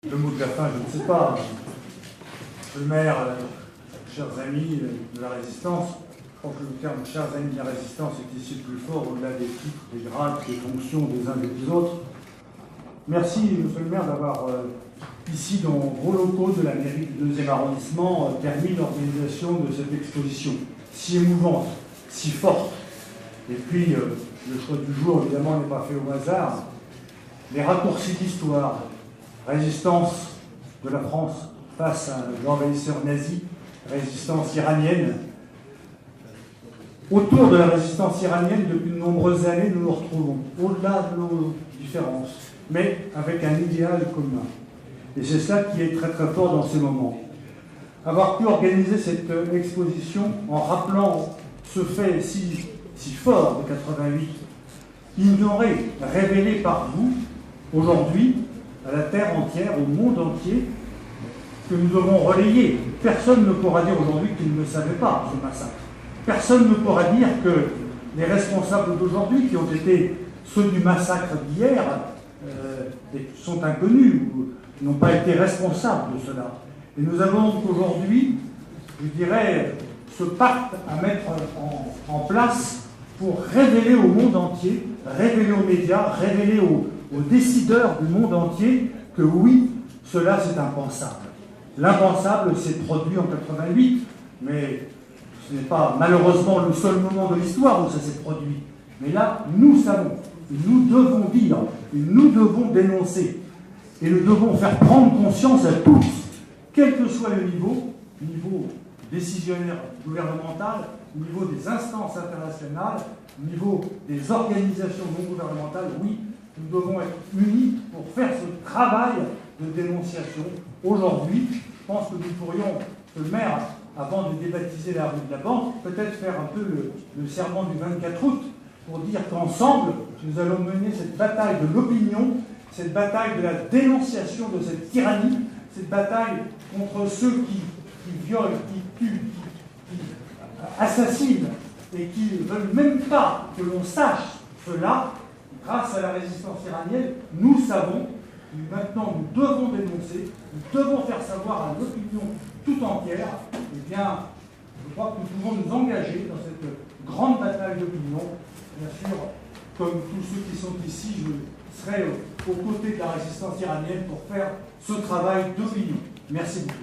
Le mot de la fin, je ne sais pas. Le maire, chers amis de la résistance, je crois que le terme chers amis de la résistance est ici le plus fort, au-delà des titres, des grades, des fonctions des uns et des autres. Merci, monsieur le maire, d'avoir, ici, dans vos locaux de la mairie du 2e arrondissement, permis l'organisation de cette exposition si émouvante, si forte. Et puis, le choix du jour, évidemment, n'est pas fait au hasard. Les raccourcis d'histoire, résistance de la France face à l'envahisseur nazi, résistance iranienne. Autour de la résistance iranienne, depuis de nombreuses années, nous nous retrouvons, au-delà de nos différences, mais avec un idéal commun. Et c'est ça qui est très très fort dans ces moments. Avoir pu organiser cette exposition en rappelant ce fait si fort de 88, ignoré, révélé par vous, aujourd'hui, à la terre entière, au monde entier, que nous devons relayer. Personne ne pourra dire aujourd'hui qu'il ne savait pas ce massacre. Personne ne pourra dire que les responsables d'aujourd'hui, qui ont été ceux du massacre d'hier, sont inconnus ou n'ont pas été responsables de cela. Et nous avons donc aujourd'hui, je dirais, ce pacte à mettre en place pour révéler au monde entier, révéler aux médias, révéler aux décideurs du monde entier que oui, cela c'est impensable. L'impensable s'est produit en 88, mais ce n'est pas malheureusement le seul moment de l'histoire où ça s'est produit. Mais là, nous savons, nous devons dire, nous devons dénoncer, et nous devons faire prendre conscience à tous, quel que soit le niveau décisionnaire gouvernemental, au niveau des instances internationales, au niveau des organisations non gouvernementales, oui, nous devons être unis pour faire ce travail de dénonciation. Aujourd'hui, je pense que nous pourrions, le maire, avant de débaptiser la rue de la Banque, peut-être faire un peu le serment du 24 août, pour dire qu'ensemble, nous allons mener cette bataille de l'opinion, cette bataille de la dénonciation de cette tyrannie, cette bataille contre ceux qui violent, qui tuent, qui assassinent, et qui ne veulent même pas que l'on sache cela. Grâce à la résistance iranienne, nous savons, maintenant nous devons dénoncer, nous devons faire savoir à l'opinion tout entière, eh bien, je crois que nous pouvons nous engager dans cette grande bataille d'opinion. Bien sûr, comme tous ceux qui sont ici, je serai aux côtés de la résistance iranienne pour faire ce travail d'opinion. Merci beaucoup.